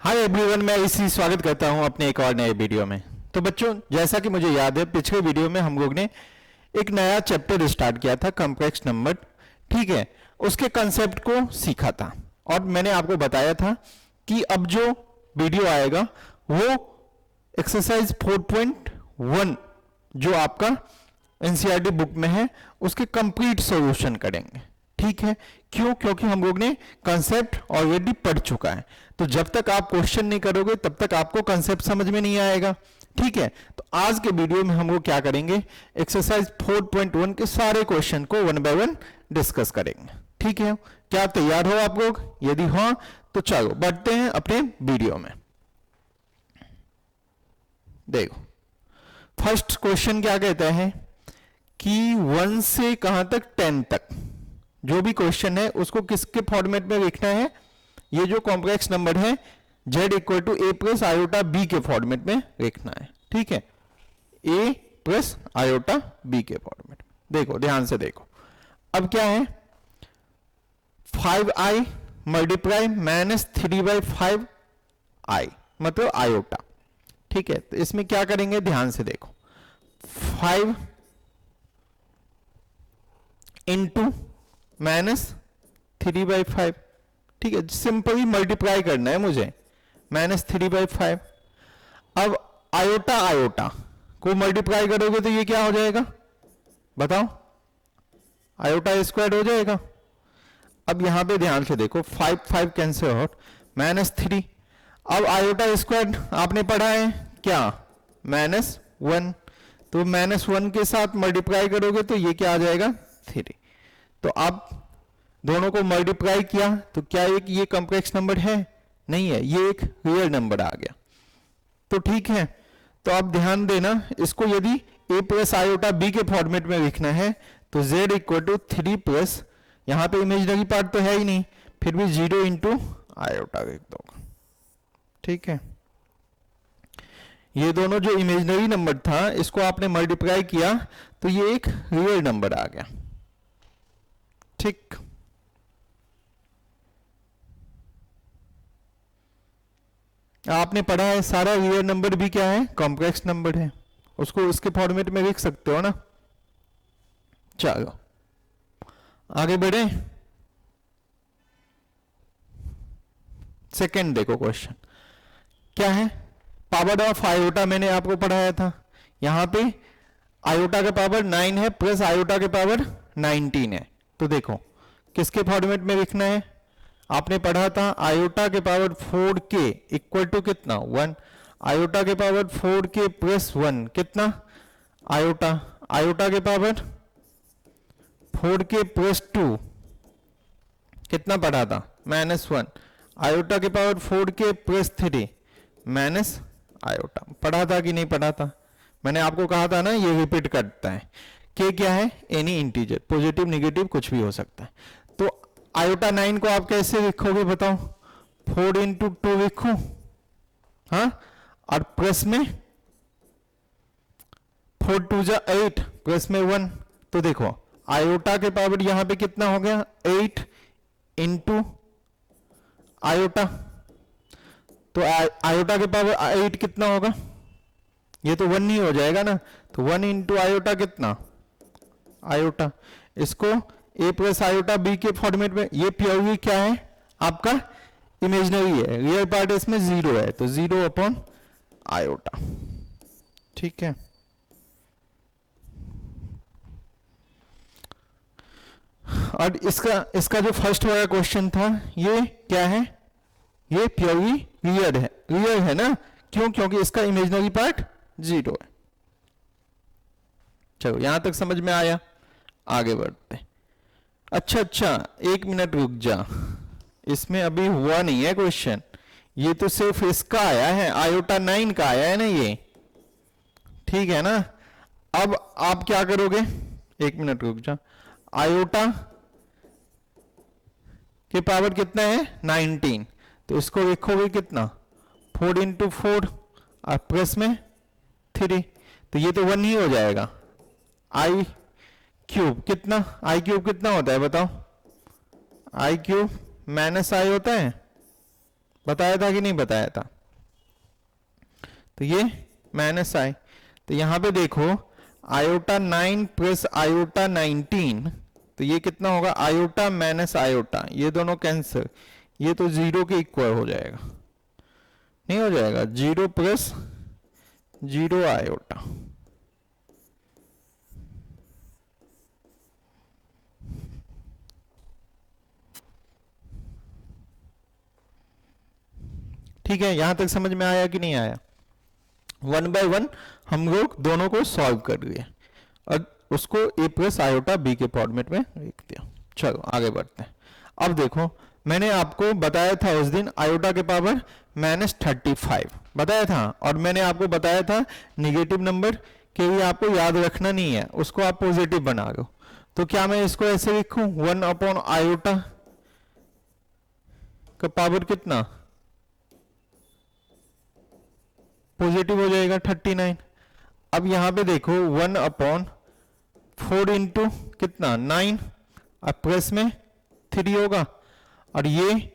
Hi everyone, मैं इसी स्वागत करता हूं अपने एक और नए वीडियो में। तो बच्चों, जैसा कि मुझे याद है, पिछले वीडियो में हम लोग ने एक नया चैप्टर स्टार्ट किया था, कॉम्प्लेक्स नंबर। ठीक है, उसके कंसेप्ट को सीखा था और मैंने आपको बताया था कि अब जो वीडियो आएगा वो एक्सरसाइज 4.1 जो आपका एनसीईआरटी बुक में है उसके कंप्लीट सॉल्यूशन करेंगे। ठीक है, क्यों? क्योंकि हम लोग ने कंसेप्ट ऑलरेडी पढ़ चुका है। तो जब तक आप क्वेश्चन नहीं करोगे तब तक आपको कंसेप्ट समझ में नहीं आएगा। ठीक है, तो आज के वीडियो में हम लोग क्या करेंगे, एक्सरसाइज 4.1 के सारे क्वेश्चन को वन बाय वन डिस्कस करेंगे। ठीक है, क्या तैयार हो आप लोग? यदि हाँ तो चलो बढ़ते हैं अपने वीडियो में। देखो, फर्स्ट क्वेश्चन क्या कहता है कि 1 से कहां तक 10 तक जो भी क्वेश्चन है उसको किसके फॉर्मेट में लिखना है। ये जो कॉम्प्लेक्स नंबर है z equal to a plus iota b के फॉर्मेट में लिखना है। ठीक है, a प्लस आयोटा b के फॉर्मेट में। देखो ध्यान से देखो, अब क्या है, 5i मल्टीप्लाई माइनस 3/5i मतलब आयोटा। ठीक है, तो इसमें क्या करेंगे, ध्यान से देखो, 5 इंटू माइनस 3/5। ठीक है, सिंपली मल्टीप्लाई करना है मुझे, माइनस 3/5। अब आयोटा आयोटा को मल्टीप्लाई करोगे तो ये क्या हो जाएगा बताओ, आयोटा स्क्वायर हो जाएगा। अब यहां पे ध्यान से देखो, 5 5 कैंसिल आउट, -3। अब आयोटा स्क्वायर आपने पढ़ा है क्या, -1। तो -1 के साथ मल्टीप्लाई करोगे तो ये क्या आ जाएगा, 3। तो आप दोनों को मल्टीप्लाई किया तो क्या ये कॉम्प्लेक्स नंबर है? नहीं है, ये एक रियल नंबर आ गया। तो ठीक है, तो आप ध्यान देना, इसको यदि a प्लस आयोटा b के फॉर्मेट में लिखना है तो z इक्वल टू 3 प्लस, यहां पे इमेजिनरी पार्ट तो है ही नहीं, फिर भी 0 इंटू आयोटा लिख दो। ठीक है, ये दोनों जो इमेजिनरी नंबर था इसको आपने मल्टीप्लाई किया तो ये एक रियल नंबर आ गया। ठीक, आपने पढ़ा है सारा रियल नंबर भी क्या है, कॉम्प्लेक्स नंबर है, उसको उसके फॉर्मेट में लिख सकते हो ना। चलो आगे बढ़े, सेकंड देखो क्वेश्चन क्या है, पावर ऑफ आयोटा मैंने आपको पढ़ाया था। यहां पे आयोटा का पावर 9 है प्लस आयोटा के पावर 19 है। तो देखो किसके फॉर्मेट में लिखना है, आपने पढ़ा था आयोटा के पावर 4k इक्वल टू कितना, 1। आयोटा के पावर 4k प्लस 1 कितना, आयोटा। आयोटा के पावर 4k प्लस 2 कितना पढ़ा था, -1। आयोटा के power 4k plus 3 minus iota. पढ़ा था कि नहीं पढ़ा था? मैंने आपको कहा था ना ये रिपीट करता है। k क्या है, एनी इंटीजर, पॉजिटिव नेगेटिव कुछ भी हो सकता है। तो आयोटा 9 को आप कैसे लिखोगे बताओ, 4 इंटू 2 लिखो, हाँ, और प्लस में 4 2 जा 8 प्लस में 1। तो देखो आयोटा के पावर यहां पे कितना हो गया, 8 इंटू आयोटा। तो आयोटा के पावर 8 कितना होगा, ये तो 1 ही हो जाएगा ना। तो 1 इंटू आयोटा कितना, आयोटा। इसको a प्लस आयोटा b के फॉर्मेट में, ये प्योरली क्या है आपका, इमेजिनरी है, रियल पार्ट इसमें 0 है, तो 0 अपॉन आयोटा। ठीक है, और इसका जो फर्स्ट वाला क्वेश्चन था ये क्या है, ये प्योरली रियल है, रियल है ना। क्यों? क्योंकि इसका इमेजिनरी पार्ट 0 है। चलो यहां तक समझ में आया, आगे बढ़ते। अच्छा, 1 मिनट रुक जा, इसमें अभी हुआ नहीं है क्वेश्चन, ये तो सिर्फ इसका आया है, आयोटा 9 का आया है ना ये। ठीक है ना, अब आप क्या करोगे, 1 मिनट रुक जा, आयोटा के पावर कितना है, 19। तो इसको लिखोगे कितना, 4 इंटू 4 और प्लस में 3। तो ये तो 1 ही हो जाएगा। आई क्यूब कितना, आई क्यूब कितना होता है बताओ, आई क्यूब माइनस आई होता है, बताया था कि नहीं बताया था? तो ये माइनस आई, तो यहां पे देखो आयोटा 9 प्लस आयोटा 19, तो ये कितना होगा? आयोटा माइनस आयोटा, ये दोनों कैंसिल, ये तो जीरो के इक्वल हो जाएगा, नहीं हो जाएगा? जीरो प्लस जीरो आयोटा, ठीक है? यहां तक समझ में आया कि नहीं आया? वन बाय वन हम लोग दोनों को सॉल्व कर लिए और उसको ए प्लस आयोटा बी के फॉर्मेट में लिख दिया। चलो आगे बढ़ते हैं। अब देखो मैंने आपको बताया था उस दिन आयोटा के पावर -35 बताया था, और मैंने आपको बताया था निगेटिव नंबर के लिए आपको याद रखना नहीं है, उसको आप पॉजिटिव बना लो। तो क्या मैं इसको ऐसे लिखूं? 1 आयोटा का पावर कितना पॉजिटिव हो जाएगा 39। अब यहां पे देखो 1/4 इंटू कितना 9, अब प्लस में 3 होगा, और ये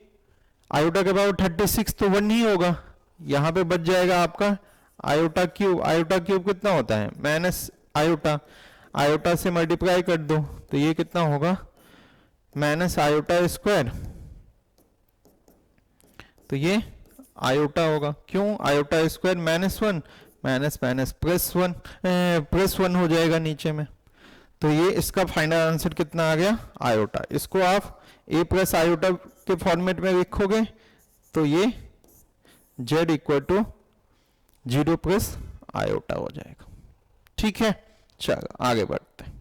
आयोटा के पावर 36 तो 1 ही होगा, यहां पे बच जाएगा आपका आयोटा क्यूब। आयोटा क्यूब कितना होता है? माइनस आयोटा, आयोटा से मल्टीप्लाई कर दो तो ये कितना होगा? माइनस आयोटा स्क्वायर, तो ये आयोटा होगा। क्यों? आयोटा स्क्वायर -1 माइनस माइनस +1 हो जाएगा नीचे में, तो ये इसका फाइनल आंसर कितना आ गया? आयोटा। इसको आप ए प्लस आयोटा के फॉर्मेट में लिखोगे तो ये z equal to 0 plus iota हो जाएगा, ठीक है? चलो आगे बढ़ते हैं।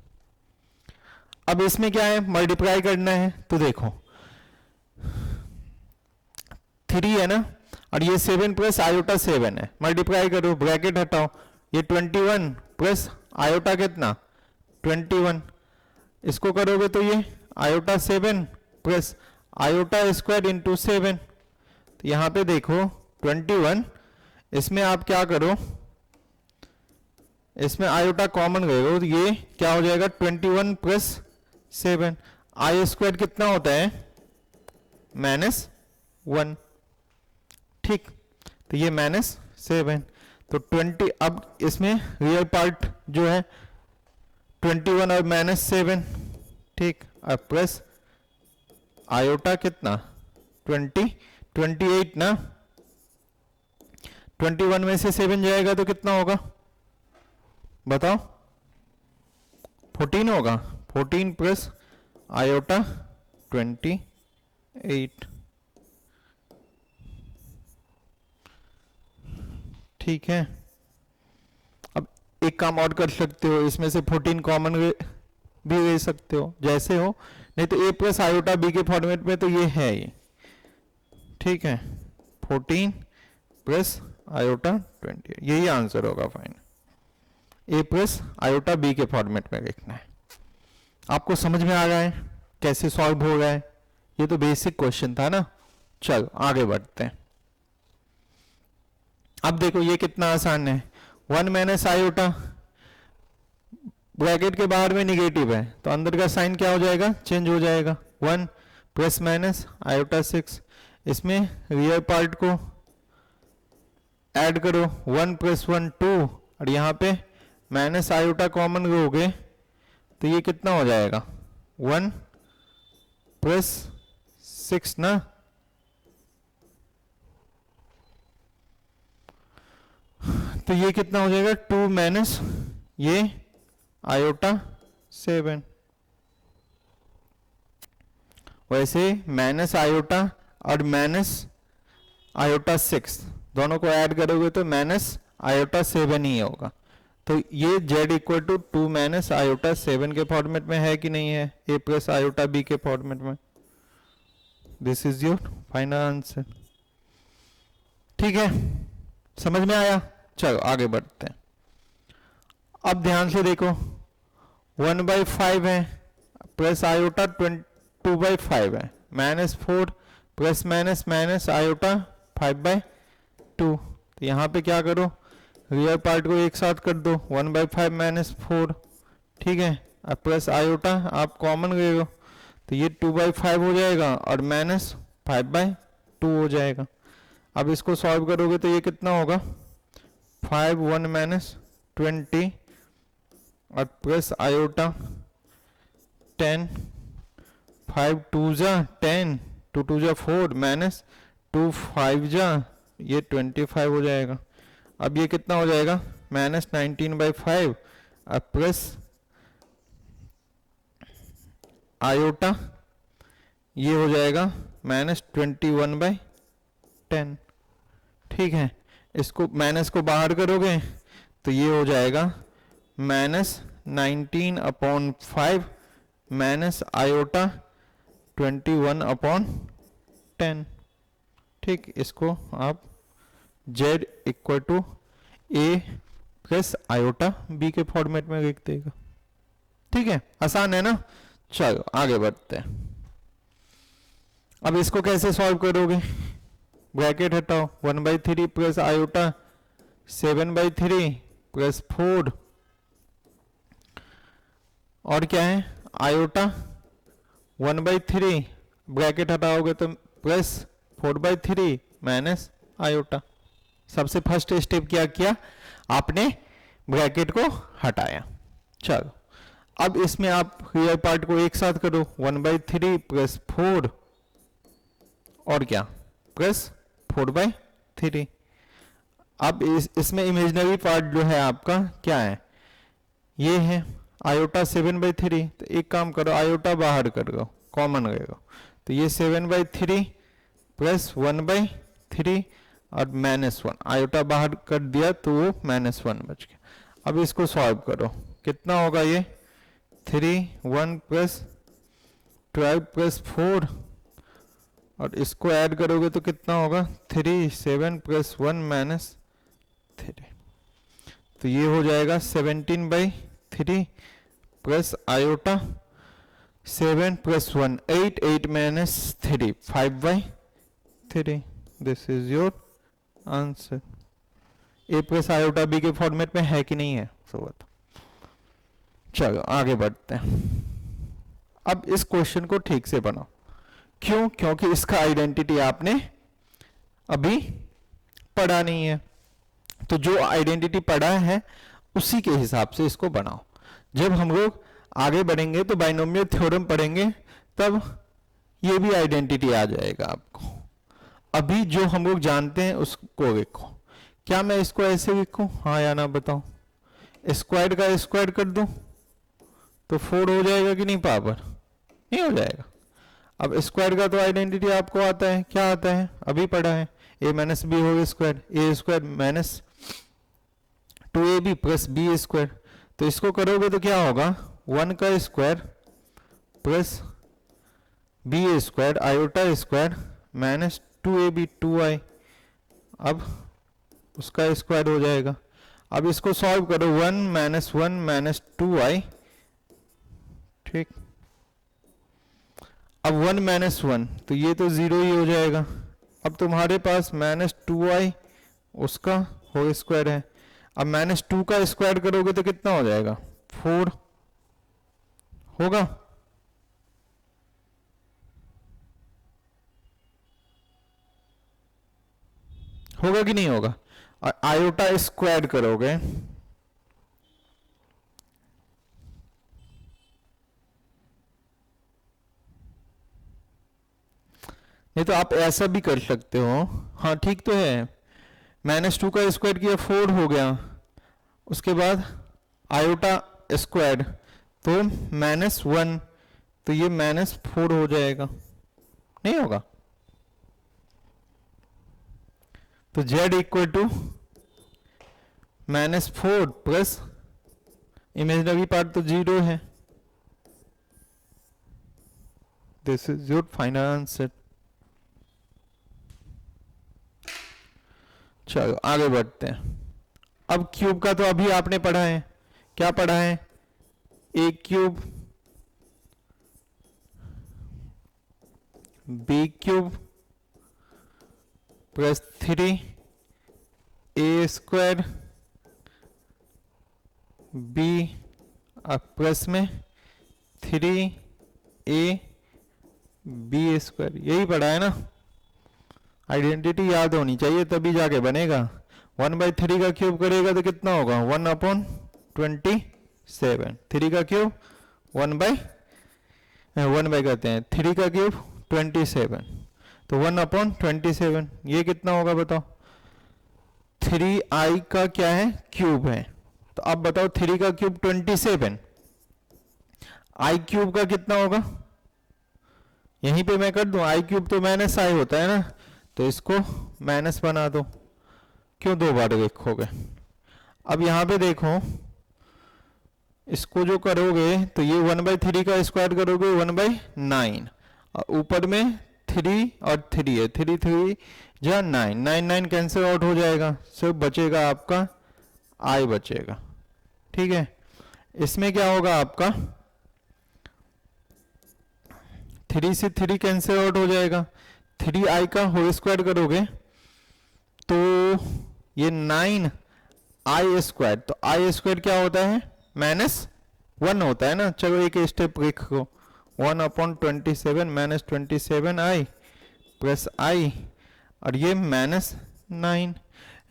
अब इसमें क्या है? मल्टीप्लाई करना है, तो देखो 3 है ना, और ये 7 प्लस आयोटा 7 है, मल्टीप्लाई करो, ब्रैकेट हटाओ, ये 21 प्लस आयोटा कितना 21, इसको करोगे तो ये iota 7 plus iota square into 7, तो यहां पे देखो 21, इसमें आप क्या करो, इसमें आयोटा कॉमन करो तो ये क्या हो जाएगा? 21 प्लस 7, आई स्क्वायर कितना होता है? -1, ठीक? तो ये -7, तो 20, अब इसमें रियल पार्ट जो है 21 और -7, ठीक? अब प्लस आयोटा कितना 28 ना, 21 में से 7 जाएगा तो कितना होगा बताओ? 14 होगा, 14 प्लस आयोटा 28, ठीक है? अब एक काम और कर सकते हो, इसमें से 14 कॉमन भी ले सकते हो, जैसे हो, नहीं तो ए प्लस आयोटा बी के फॉर्मेट में तो ये है ये, ठीक है? 14 प्लस आयोटा 28, यही आंसर होगा फाइनल। ए प्लस आयोटा बी के फॉर्मेट में लिखना है। आपको समझ में आ रहा है कैसे सॉल्व हो रहा है? ये तो बेसिक क्वेश्चन था ना। चलो आगे बढ़ते हैं। अब देखो ये कितना आसान है, 1 माइनस आयोटा, ब्रैकेट के बाहर में निगेटिव है तो अंदर का साइन क्या हो जाएगा? चेंज हो जाएगा। 1 प्लस माइनस आयोटा 6, इसमें रियल पार्ट को ऐड करो, 1 प्लस 1 2, और यहाँ पे माइनस आयोटा कॉमन लोगे तो ये कितना हो जाएगा? 1 प्लस 6 ना, तो ये कितना हो जाएगा? 2 माइनस ये आयोटा 7। वैसे माइनस आयोटा और माइनस आयोटा 6 दोनों को ऐड करोगे तो माइनस आयोटा 7 ही होगा। तो ये z equal to 2 minus iota 7 के फॉर्मेट में है कि नहीं है? a प्लस आयोटा b के फॉर्मेट में। This is your final answer, ठीक है? समझ में आया? चलो आगे बढ़ते हैं। अब ध्यान से देखो 1/5 है प्लस आयोटा 2/5 है, -4 प्लस माइनस माइनस आयोटा 5/2, तो यहाँ पे क्या करो, रियल पार्ट को एक साथ कर दो, 1/5 -4, ठीक है? अब प्लस आयोटा आप कॉमन ले लो तो ये 2/5 हो जाएगा और -5/2 हो जाएगा। अब इसको सॉल्व करोगे तो ये कितना होगा 5 1 माइनस 20 और प्लस आयोटा 10 5 2 जा 10 2 2 जा 4 माइनस 2 5 जा ये 25 हो जाएगा। अब ये कितना हो जाएगा -19/5 और प्लस आयोटा ये हो जाएगा -21/10। ठीक है, इसको माइनस को बाहर करोगे तो ये हो जाएगा -19/5 माइनस आयोटा 21/10। ठीक, इसको आप z equal to a plus iota b के फॉर्मेट में लिख देगा। ठीक है, आसान है ना। चलो आगे बढ़ते हैं। अब इसको कैसे सॉल्व करोगे, ब्रैकेट हटाओ 1/3 प्लस आयोटा 7/3 प्लस 4 और क्या है आयोटा 1/3 ब्रैकेट हटाओगे तो प्लस 4/3 माइनस आयोटा। सबसे फर्स्ट स्टेप क्या किया आपने, ब्रैकेट को हटाया। चलो अब इसमें आप रियल पार्ट को एक साथ करो 1/3 प्लस 4 और क्या प्लस 4/3। अब इसमें इमेजिनरी पार्ट जो है आपका क्या है, ये है आयोटा 7/3। तो एक काम करो आयोटा बाहर कर दो, कॉमन रहेगा तो ये 7/3 प्लस 1/3 और -1 आयोटा बाहर कर दिया तो वो -1 बच गया। अब इसको सॉल्व करो, कितना होगा ये 3 1 प्लस 12 प्लस 4 और इसको ऐड करोगे तो कितना होगा 3 7 प्लस 1 -3। तो ये हो जाएगा 17/3 प्लस आयोटा 7 प्लस 1 8 8 -3 5/3। This is your answer. A plus iota b के फॉर्मेट में है कि नहीं है, सो बताओ। चलो आगे बढ़ते हैं। अब इस क्वेश्चन को ठीक से बनाओ, क्यों, क्योंकि इसका आइडेंटिटी आपने अभी पढ़ा नहीं है। तो जो आइडेंटिटी पढ़ा है उसी के हिसाब से इसको बनाओ। जब हम लोग आगे बढ़ेंगे तो बाइनोमियल थ्योरम पढ़ेंगे तब ये भी आइडेंटिटी आ जाएगा आपको। अभी जो हम लोग जानते हैं उसको लिखो। क्या मैं इसको ऐसे लिखूं, हाँ या ना बताओ। स्क्वायर का स्क्वायर कर दूं तो 4 हो जाएगा कि नहीं, पावर नहीं हो जाएगा। अब स्क्वायर का तो आइडेंटिटी आपको आता है, क्या आता है अभी पढ़ा है, a माइनस बी होगा square, A square minus 2ab plus B square. तो इसको करोगे तो क्या होगा 1 का square plus B square iota square minus 2ab 2i। अब उसका स्क्वायर हो जाएगा। अब इसको सॉल्व करो 1 माइनस 1 माइनस 2i। ठीक, अब 1 माइनस 1 तो ये तो 0 ही हो जाएगा। अब तुम्हारे पास माइनस 2i उसका होल स्क्वायर है। अब माइनस 2 का स्क्वायर करोगे तो कितना हो जाएगा 4 होगा। होगा कि नहीं होगा। और आयोटा स्क्वायर करोगे नहीं तो आप ऐसा भी कर सकते हो, हाँ ठीक तो है। -2 का स्क्वायर किया 4 हो गया, उसके बाद आयोटा स्क्वायर तो -1 तो ये -4 हो जाएगा, नहीं होगा। तो z equal to -4 plus imaginary part तो 0 है। This is your final answer. चलो आगे बढ़ते हैं। अब क्यूब का तो अभी आपने पढ़ा है, क्या पढ़ा है, a cube b cube plus 3a square b plus में 3a b स्क्वायर, यही पढ़ा है ना। आइडेंटिटी याद होनी चाहिए तभी जाके बनेगा। 1/3 का क्यूब करेगा तो कितना होगा 1/27। 3 का क्यूब 1 बाई कहते हैं 3 का क्यूब 27, तो 1/27 ये कितना होगा बताओ। 3i का क्या है क्यूब है, तो अब बताओ 3 का क्यूब 27, आई क्यूब का कितना होगा, यहीं पे मैं कर दूं, आई क्यूब तो माइनस आई होता है ना, तो इसको माइनस बना दो, क्यों दो बार लिखोगे। अब यहाँ पे देखो इसको जो करोगे तो ये 1/3 का स्क्वायर करोगे 1/9, और ऊपर में 3 और 3 है, 3 या 9, 9 कैंसिल आउट हो जाएगा, सिर्फ बचेगा आपका आई बचेगा। ठीक है, इसमें क्या होगा आपका 3 से 3 कैंसिल आउट हो जाएगा, 3i का होल स्क्वायर करोगे तो ये 9i स्क्वायर, तो आई स्क्वायर क्या होता है -1 होता है ना। चलो एक स्टेप लिखो 1/27 -27i प्लस आई, और ये -9,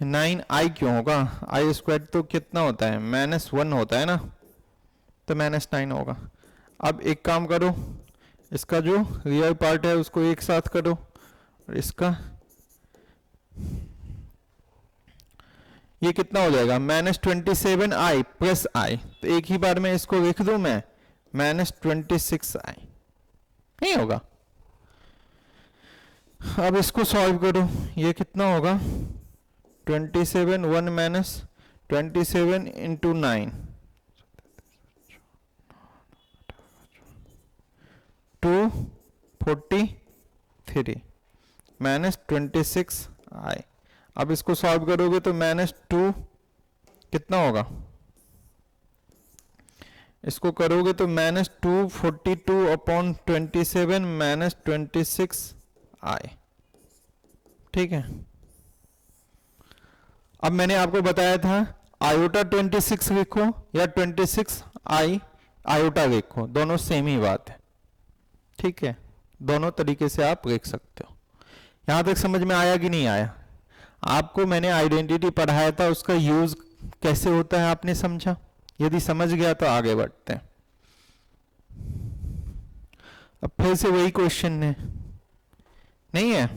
9i क्यों होगा, आई स्क्वायर तो कितना होता है -1 होता है ना, तो -9 होगा। अब एक काम करो, इसका जो रियल पार्ट है उसको एक साथ करो, और इसका ये कितना हो जाएगा -27i प्लस आई, तो एक ही बार में इसको लिख दूं मैं -26i, नहीं होगा। अब इसको सॉल्व करो, ये कितना होगा 27 1 -27 इंटू 9 243 -26i। अब इसको सॉल्व करोगे तो -2 कितना होगा, इसको करोगे तो -242/27 -26i। ठीक है, अब मैंने आपको बताया था आयोटा 26 लिखो या 26i आयोटा लिखो, दोनों सेम ही बात है। ठीक है, दोनों तरीके से आप लिख सकते हो। यहां तक समझ में आया कि नहीं आया, आपको मैंने आइडेंटिटी पढ़ाया था, उसका यूज कैसे होता है आपने समझा, यदि समझ गया तो आगे बढ़ते हैं। अब फिर से वही क्वेश्चन है, नहीं है,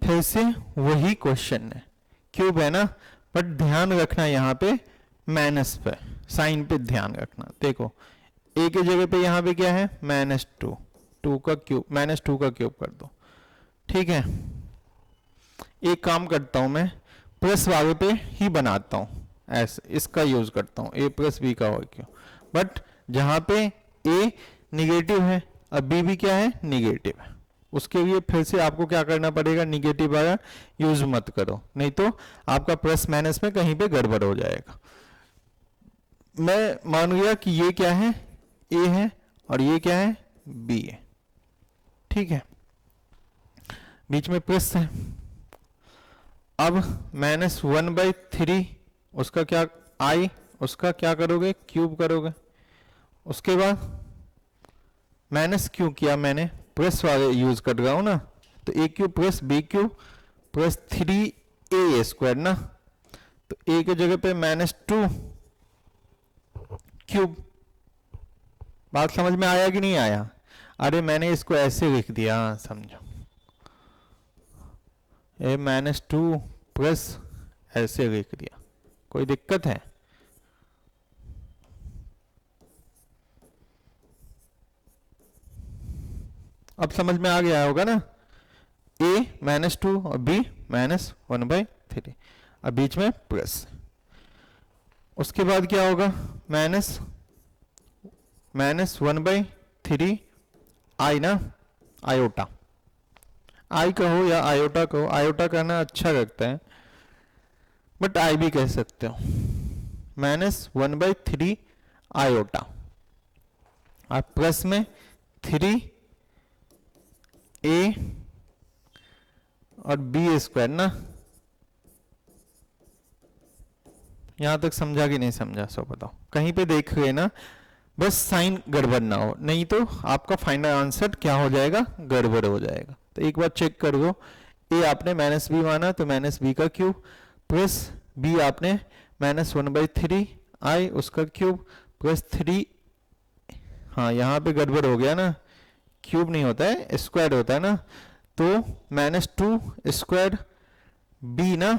फिर से वही क्वेश्चन है, क्यूब है ना, बट ध्यान रखना यहाँ पे माइनस पे, साइन पे ध्यान रखना। देखो ए की जगह पे यहाँ पे क्या है -2, 2 का क्यूब -2 का क्यूब कर दो। ठीक है, एक काम करता हूं मैं प्लस वाले पे ही बनाता हूं, ऐसे इसका यूज करता हूं, a प्लस बी का हो क्यों, बट जहां पे a निगेटिव है और b भी क्या है निगेटिव है, उसके लिए फिर से आपको क्या करना पड़ेगा, निगेटिव वाला यूज मत करो, नहीं तो आपका प्लस माइनस में कहीं पे गड़बड़ हो जाएगा। मैं मान लिया कि ये क्या है a है और ये क्या है b है। ठीक है, बीच में प्लस है। अब -1/3 उसका क्या i, उसका क्या करोगे क्यूब करोगे, उसके बाद माइनस क्यों किया मैंने, प्लस वाले यूज कर रहा हूं ना, तो a cube plus b cube plus 3a square ना, तो a की जगह पे -2 क्यूब। बात समझ में आया कि नहीं आया, अरे मैंने इसको ऐसे लिख दिया समझो, ए -2 प्लस ऐसे लिख दिया, कोई दिक्कत है, अब समझ में आ गया होगा ना, a -2 और b -1/3, अब बीच में प्लस, उसके बाद क्या होगा -1/3 i ना, आयोटा, आई कहो या आयोटा कहो, आयोटा कहना अच्छा लगता है बट आई भी कह सकते हो, -1/3 आयोटा, और प्लस में 3a और b स्क्वायर ना। यहां तक समझा कि नहीं समझा सो बताओ, कहीं पे देख लेना, बस साइन गड़बड़ ना हो, नहीं तो आपका फाइनल आंसर क्या हो जाएगा, गड़बड़ हो जाएगा। तो एक बार चेक कर लो, ए आपने माइनस बी माना तो माइनस बी का क्यूब प्लस बी आपने माइनस 1/3 आई उसका क्यूब प्लस 3, हाँ यहाँ पे गड़बड़ हो गया ना, क्यूब नहीं होता है स्क्वायर होता है ना, तो -2 स्क्वायर बी ना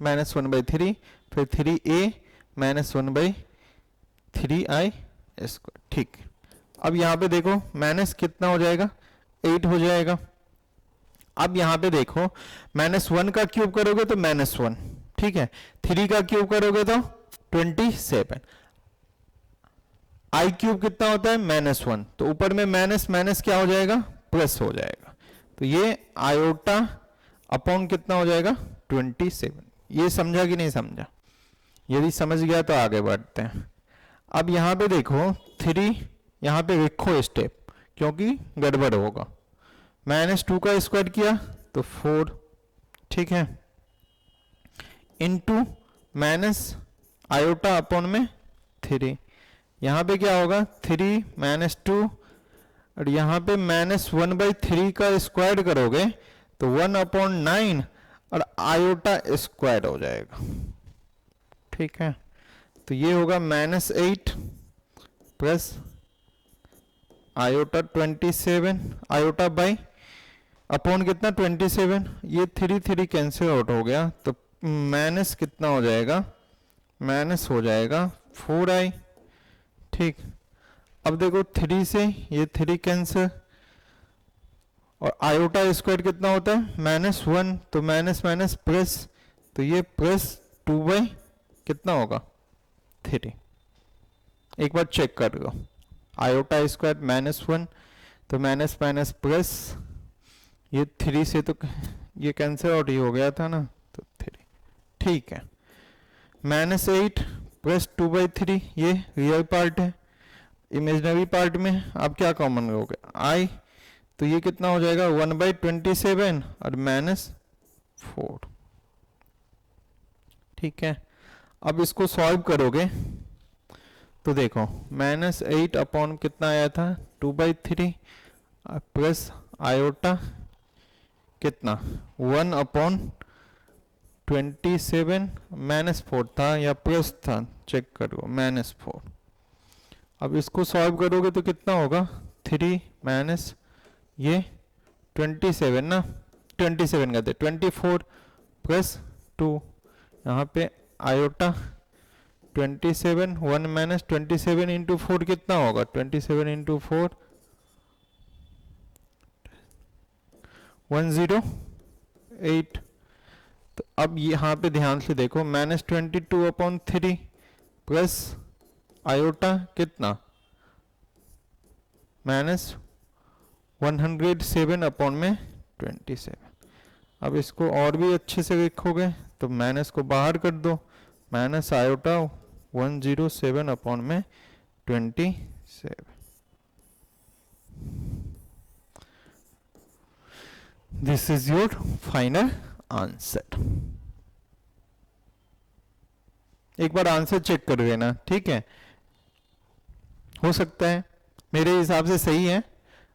-1/3 फिर 3a -1/3i स्क्वायर। ठीक, अब यहाँ पे देखो माइनस कितना हो जाएगा, 8 हो जाएगा। अब यहाँ पे देखो -1 का क्यूब करोगे तो -1, ठीक है, 3 का क्यूब करोगे तो 27, आई क्यूब कितना होता है -1, तो ऊपर में माइनस माइनस क्या हो जाएगा, प्लस हो जाएगा। तो ये आयोटा अपॉन कितना हो जाएगा 27। ये समझा कि नहीं समझा? यदि समझ गया तो आगे बढ़ते हैं। अब यहाँ पे देखो 3, यहाँ पे लिखो स्टेप, क्योंकि गड़बड़ होगा। -2 का स्क्वायर किया तो 4, ठीक है, इनटू माइनस आयोटा अपॉन में 3, यहाँ पे क्या होगा 3 -2, और यहाँ पे -1/3 का स्क्वायर करोगे तो 1/9 और आयोटा स्क्वायर हो जाएगा, ठीक है। तो ये होगा -8 plus iota 27, iota by upon कितना 27, ये 3 कैंसिल आउट हो गया, तो माइनस कितना हो जाएगा, माइनस हो जाएगा 4i, ठीक। अब देखो 3 से ये 3 कैंसिल, और आयोटा स्क्वायर कितना होता है -1, तो माइनस माइनस प्लस, तो ये +2 कितना होगा 3। एक बार चेक कर लो, आयोटा स्क्वायर -1, तो माइनस माइनस प्लस, ये 3 से तो ये कैंसिल आउट ही हो गया था ना, तो 3, ठीक है। -8 प्लस 2/3 ये रियल पार्ट है, इमेजिनरी पार्ट में आप क्या कॉमन लोगे i, तो ये कितना हो जाएगा 1/27 और -4, ठीक है। अब इसको सॉल्व करोगे तो देखो -8 अपॉन कितना आया था 2/3 प्लस आयोटा कितना 1/27 -4 था या प्लस था, चेक करो -4। अब इसको सॉल्व करोगे तो कितना होगा 3 माइनस ये 27 ना, 27 कहते 24 प्लस 2, यहाँ पे आयोटा 27, 1 माइनस 27 इंटू 4 कितना होगा 27 इंटू 4 108। तो अब यहाँ पे ध्यान से देखो -22/3 प्लस आयोटा कितना -107/27। अब इसको और भी अच्छे से लिखोगे तो माइनस को बाहर कर दो, minus iota 107/27। This is your final answer. एक बार आंसर चेक कर लेना, ठीक है, हो सकता है मेरे हिसाब से सही है,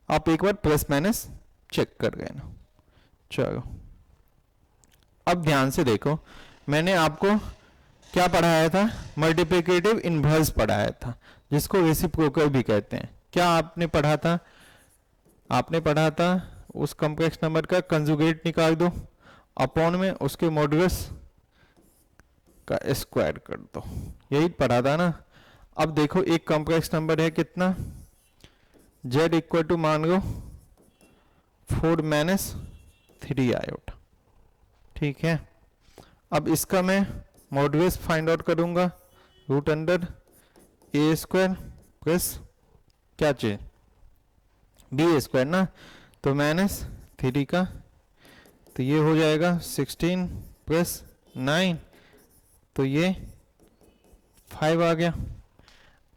आप एक बार प्लस माइनस चेक कर लेना। चलो अब ध्यान से देखो, मैंने आपको क्या पढ़ाया था, मल्टीप्लिकेटिव इनवर्स पढ़ाया था, जिसको रेसिप्रोकल भी कहते हैं। क्या आपने पढ़ा था, आपने पढ़ा था उस कॉम्प्लेक्स नंबर का कंजुगेट निकाल दो, अपॉन में उसके मॉड्यूलस का स्क्वायर कर दो, यही पढ़ा था ना। अब देखो एक कॉम्प्लेक्स नंबर है कितना, z इक्वल टू मान लो 4 - 3 आयोटा, ठीक है। अब इसका मैं मॉड्यूलस फाइंड आउट करूंगा, √a² प्लस क्या चीज b² ना, तो -3 का, तो ये हो जाएगा 16 प्लस 9, तो ये 5 आ गया।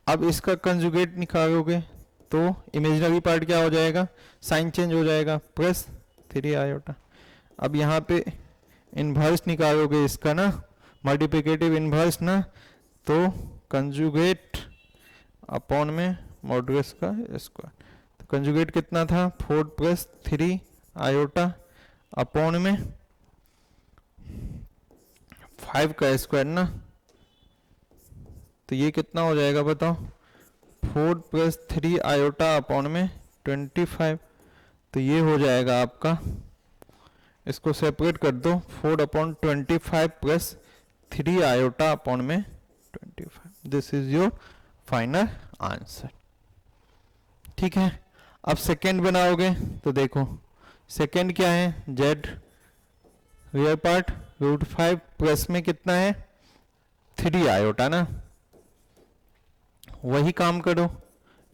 अब इसका कंजुगेट निकालोगे तो इमेजिनरी पार्ट क्या हो जाएगा, साइन चेंज हो जाएगा, +3 आयोटा। अब यहाँ पे इनवर्स निकालोगे इसका ना, मल्टीप्लिकेटिव इनवर्स ना, तो कंजुगेट अपॉन में मॉडुलस का स्क्वायर। तो कंजुगेट कितना था 4 प्लस 3 आयोटा अपॉन में 5 का स्क्वायर ना। तो ये कितना हो जाएगा बताओ 4 प्लस 3 आयोटा अपॉन में 25। तो ये हो जाएगा आपका, इसको सेपरेट कर दो 4 अपॉन 25 प्लस 3 आयोटा अपॉन में 25। This is your final answer. ठीक है, अब सेकेंड बनाओगे तो देखो सेकेंड क्या है, जेड रियल पार्ट √5 प्लस में कितना है 3 आयोटा ना। वही काम करो,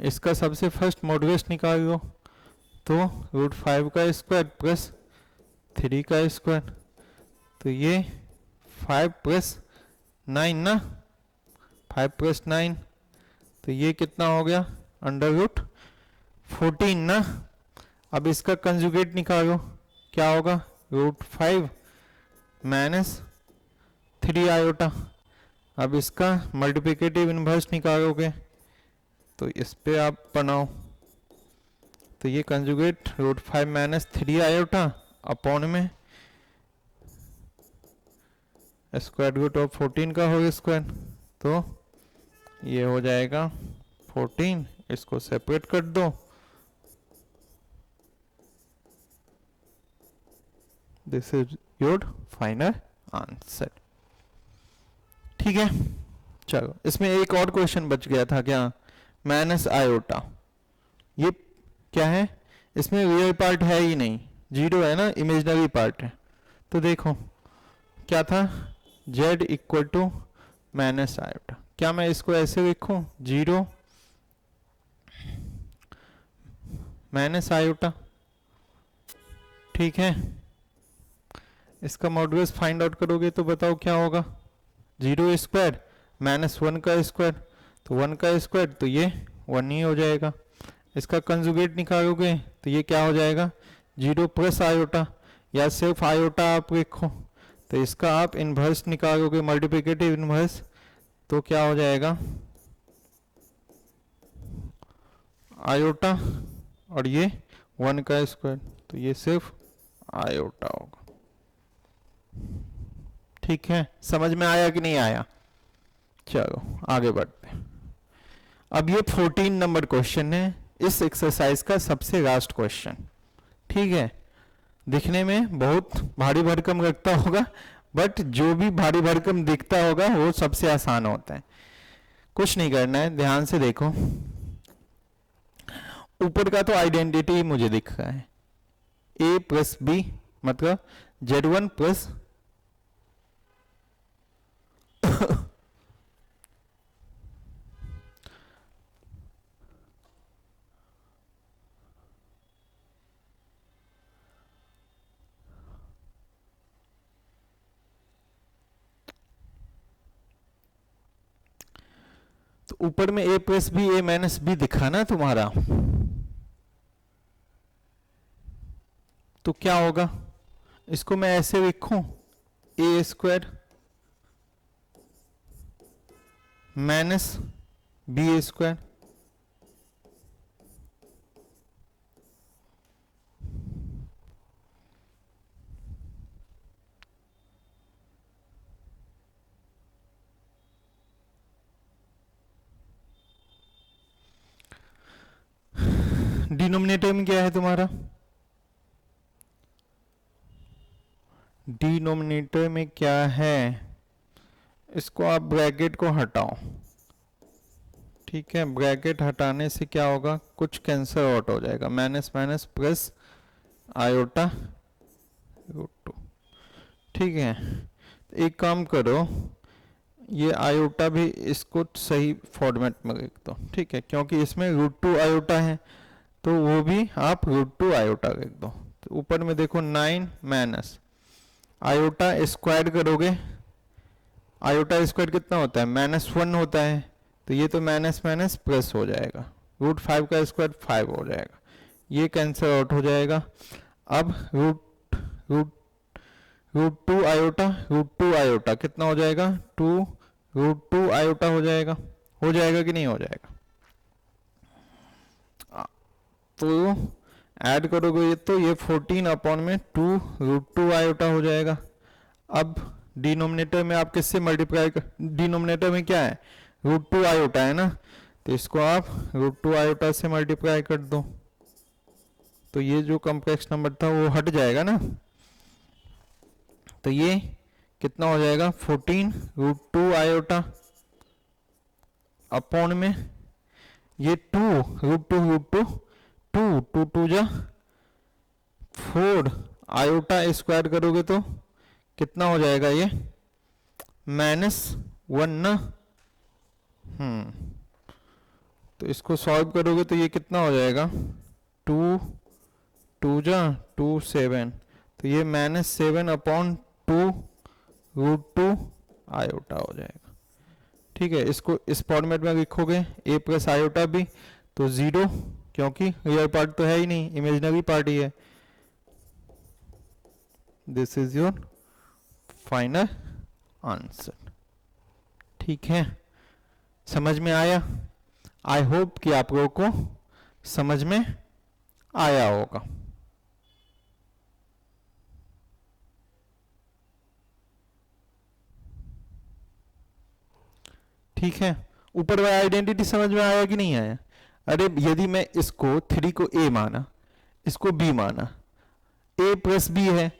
इसका सबसे फर्स्ट मॉडुलस निकाल लो। तो √5 का स्क्वायर प्लस 3 का स्क्वायर। तो ये 5 प्लस 9 ना, 5 प्लस 9। तो ये कितना हो गया √14 ना। अब इसका कंजुगेट निकालो, क्या होगा √5 माइनस 3 आयोटा। अब इसका मल्टीप्लिकेटिव इनवर्स निकालोगे तो इस पे आप बनाओ। तो ये कंजुगेट √5 माइनस 3 आयोटा अपॉन में स्क्वायर रूट ऑफ 14 का होल स्क्वायर। तो ये हो जाएगा 14, इसको सेपरेट कर दो। This is your final answer. ठीक है, चलो इसमें एक और क्वेश्चन बच गया था क्या, माइनस आयोटा। ये क्या है, इसमें रियल पार्ट है ही नहीं, जीरो है ना, इमेजिनरी पार्ट है। तो देखो क्या था, z equal to minus iota. क्या मैं इसको ऐसे लिखूं 0 माइनस आयोटा। ठीक है, इसका मॉडुलस फाइंड आउट करोगे तो बताओ क्या होगा, 0 स्क्वायर माइनस 1 का स्क्वायर। तो 1 का स्क्वायर तो ये 1 ही हो जाएगा। इसका कंजुगेट निकालोगे तो ये क्या हो जाएगा 0 प्लस आयोटा, या सिर्फ आयोटा आप लिखो। तो इसका आप इन्वर्स निकालोगे, मल्टीप्लिकेटिव इन्वर्स। तो क्या हो जाएगा आयोटा और ये 1 का स्क्वायर। तो ये सिर्फ आयोटा होगा। ठीक है, समझ में आया कि नहीं आया। चलो आगे बढ़ते हैं। अब ये 14 नंबर क्वेश्चन है इस एक्सरसाइज का सबसे लास्ट क्वेश्चन। ठीक है, दिखने में बहुत भारी भरकम लगता होगा, बट जो भी भारी भरकम दिखता होगा वो सबसे आसान होता है। कुछ नहीं करना है, ध्यान से देखो। ऊपर का तो आइडेंटिटी ही मुझे दिख रहा है, a प्लस बी मतलब z1 प्लस तो ऊपर में a plus b a minus b दिखा ना तुम्हारा। तो क्या होगा, इसको मैं ऐसे लिखूं a square minus b square. Denominator में क्या है तुम्हारा, डिनोमिनेटर में क्या है, इसको आप ब्रैकेट को हटाओ। ठीक है, ब्रैकेट हटाने से क्या होगा, कुछ कैंसिल आउट हो जाएगा, माइनस माइनस प्लस आयोटा √2। ठीक है, एक काम करो, ये आयोटा भी इसको सही फॉर्मेट में लिख दो। ठीक है, क्योंकि इसमें √2 आयोटा है तो वो भी आप √2 आयोटा लिख दो। तो ऊपर में देखो 9 माइनस आयोटा स्क्वायर करोगे, आयोटा स्क्वायर कितना होता है -1 होता है। तो ये तो माइनस माइनस प्लस हो जाएगा, √5 का स्क्वायर 5 हो जाएगा, ये कैंसिल आउट हो जाएगा। अब √2 आयोटा, √2 आयोटा कितना हो जाएगा 2 √2 आयोटा हो जाएगा कि नहीं हो जाएगा। तो ऐड करोगे ये तो ये 14 अपॉन में 2√2 आयोटा हो जाएगा। अब डिनोमिनेटर में आप किससे मल्टीप्लाई कर, डिनोमिनेटर में क्या है √2 आयोटा है ना, तो इसको आप √2 आयोटा से मल्टीप्लाई कर दो, तो ये जो कॉम्प्लेक्स नंबर था वो हट जाएगा ना। तो ये कितना हो जाएगा 14√2 आयोटा अपॉन में ये 2√2 2 2 जा 4 आयोटा स्क्वायर करोगे तो कितना हो जाएगा ये -1 ना। तो इसको सॉल्व करोगे तो ये कितना हो जाएगा 2 2 जा 2 7, तो ये -7 अपॉन 2√2 आयोटा हो जाएगा। ठीक है, इसको इस फॉर्मेट में लिखोगे a प्लस आयोटा भी तो 0, क्योंकि रियल पार्ट तो है ही नहीं, इमेजिनरी पार्ट ही है। This is your final answer. ठीक है, समझ में आया? आई होप कि आप लोगों को समझ में आया होगा। ठीक है, ऊपर वाला आइडेंटिटी समझ में आया कि नहीं आया? अरे यदि मैं इसको 3 को a माना, इसको b माना, a प्लस b है